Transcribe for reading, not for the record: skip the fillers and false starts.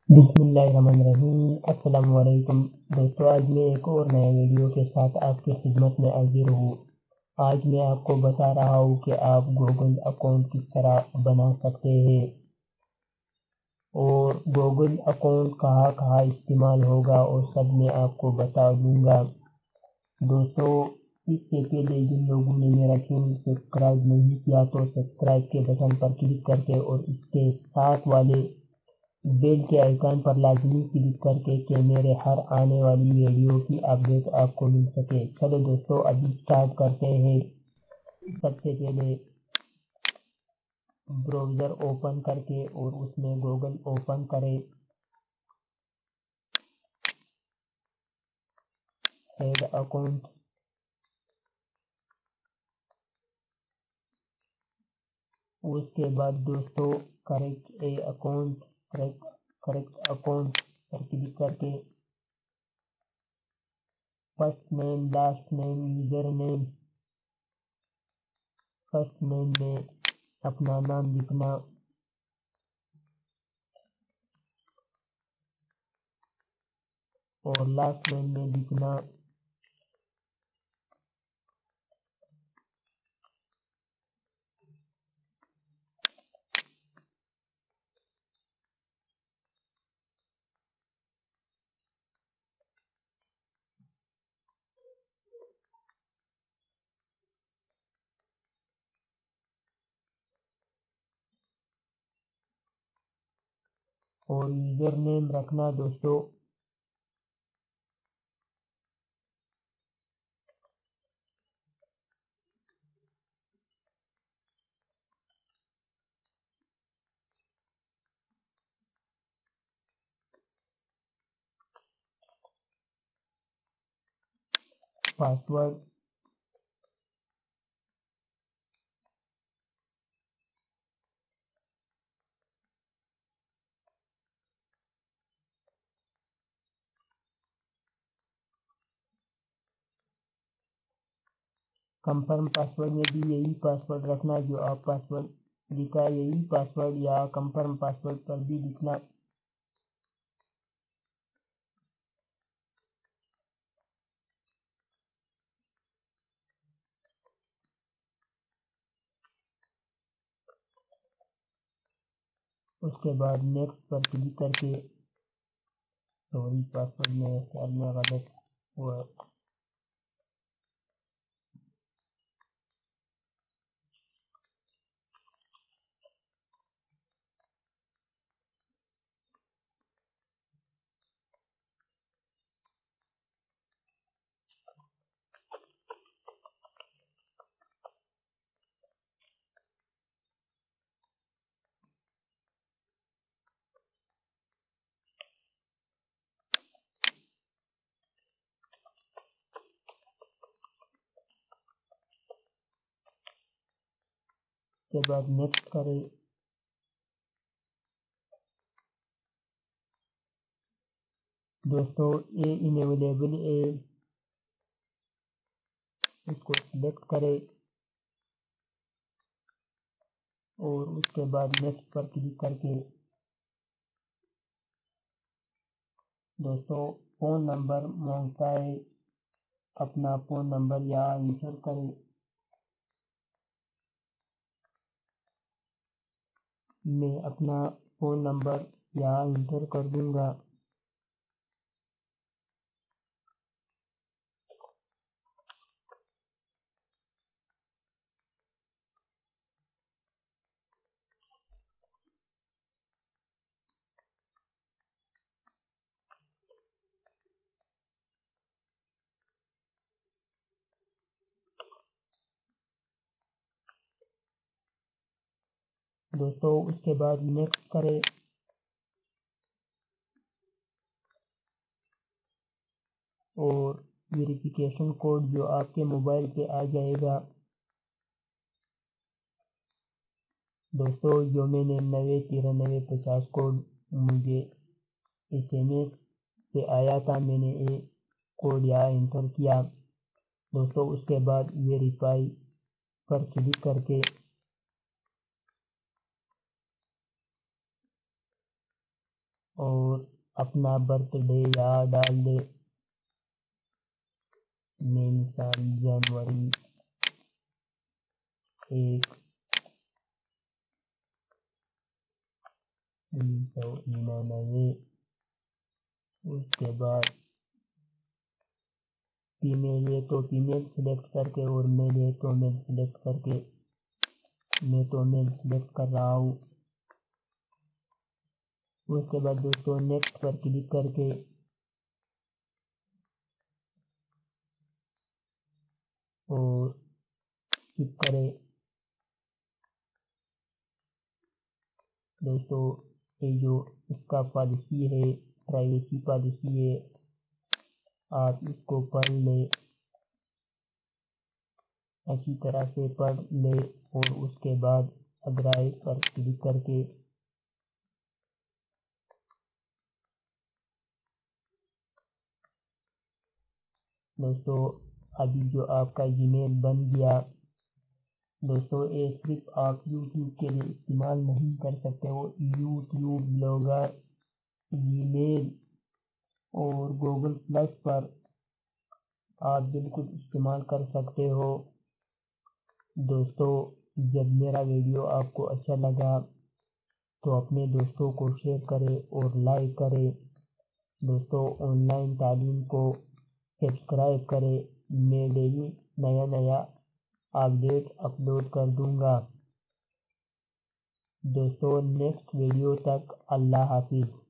बिस्मिल्लाहिर्रहमानिर्रहीम। अस्सलाम वालेकुम दोस्तों, आज मैं एक और नए वीडियो के साथ आपकी खिदमत में हाजिर हूँ। आज मैं आपको बता रहा हूँ कि आप गूगल अकाउंट किस तरह बना सकते हैं और गूगल अकाउंट कहाँ कहाँ इस्तेमाल होगा और सब मैं आपको बता दूँगा। दोस्तों, इससे पहले जिन लोगों ने मेरा चैनल सब्सक्राइब नहीं किया तो सब्सक्राइब के बटन पर क्लिक करके और इसके साथ वाले बेल के आइकन पर लाजमी क्लिक करके कि मेरे हर आने वाली वीडियो की अपडेट आपको मिल सके। चलो दोस्तों, अभी स्टार्ट करते हैं। सबसे पहले ब्राउज़र ओपन करके और उसमें गूगल ओपन करें। ऐड अकाउंट, उसके बाद दोस्तों करेक्ट ए अकाउंट करेक्ट अकाउंट पर क्लिक करके first name, last name, user name. First name में अपना नाम लिखना और लास्ट नेम में लिखना और यूजर नेम रखना दोस्तों पासवर्ड। कंफर्म पासवर्ड में भी यही पासवर्ड रखना जो आप पासवर्ड लिखा है, यही पासवर्ड या कंफर्म पासवर्ड पर भी लिखना। उसके बाद नेक्स्ट पर क्लिक करके सॉरी पासवर्ड में डालना गलत हुआ। उसके बाद नेक्स्ट करें। दोस्तों ये इनेबलेबल है, इसको सिलेक्ट करें और उसके बाद नेक्स्ट पर क्लिक करके दोस्तों फ़ोन नंबर मांगता है, अपना फ़ोन नंबर यहाँ इंटर करें। मैं अपना फ़ोन नंबर यहाँ इंटर कर दूंगा। दोस्तों उसके बाद नेक्स्ट करें और वेरिफिकेशन कोड जो आपके मोबाइल पे आ जाएगा दोस्तों, जो मैंने 909350 कोड मुझे SMS से आया था, मैंने ये कोड यहाँ इंटर किया दोस्तों। उसके बाद वेरीफाई पर क्लिक करके और अपना बर्थडे याद डाल दे। मैं मिसाल जनवरी 1 1999। उसके बाद फीमेल है तो फीमेल सिलेक्ट करके और मेल है तो मेल सिलेक्ट करके मैं तो मेल सिलेक्ट कर रहा हूँ। उसके बाद दोस्तों नेक्स्ट पर क्लिक करके और क्लिक करें। दोस्तों ये जो इसका पॉलिसी है, प्राइवेसी पॉलिसी है, आप इसको पढ़ लें, अच्छी तरह से पढ़ लें। और उसके बाद अग्राई पर क्लिक करके दोस्तों अभी जो आपका जीमेल बन गया। दोस्तों ये सिर्फ आप यूट्यूब के लिए इस्तेमाल नहीं कर सकते हो, यूट्यूब, ब्लॉगर, जीमेल और गूगल प्लस पर आप बिल्कुल इस्तेमाल कर सकते हो। दोस्तों जब मेरा वीडियो आपको अच्छा लगा तो अपने दोस्तों को शेयर करें और लाइक करें। दोस्तों ऑनलाइन तालीम को सब्सक्राइब करें। मैं डेली नया नया अपडेट अपलोड कर दूंगा। दोस्तों नेक्स्ट वीडियो तक अल्लाह हाफिज़।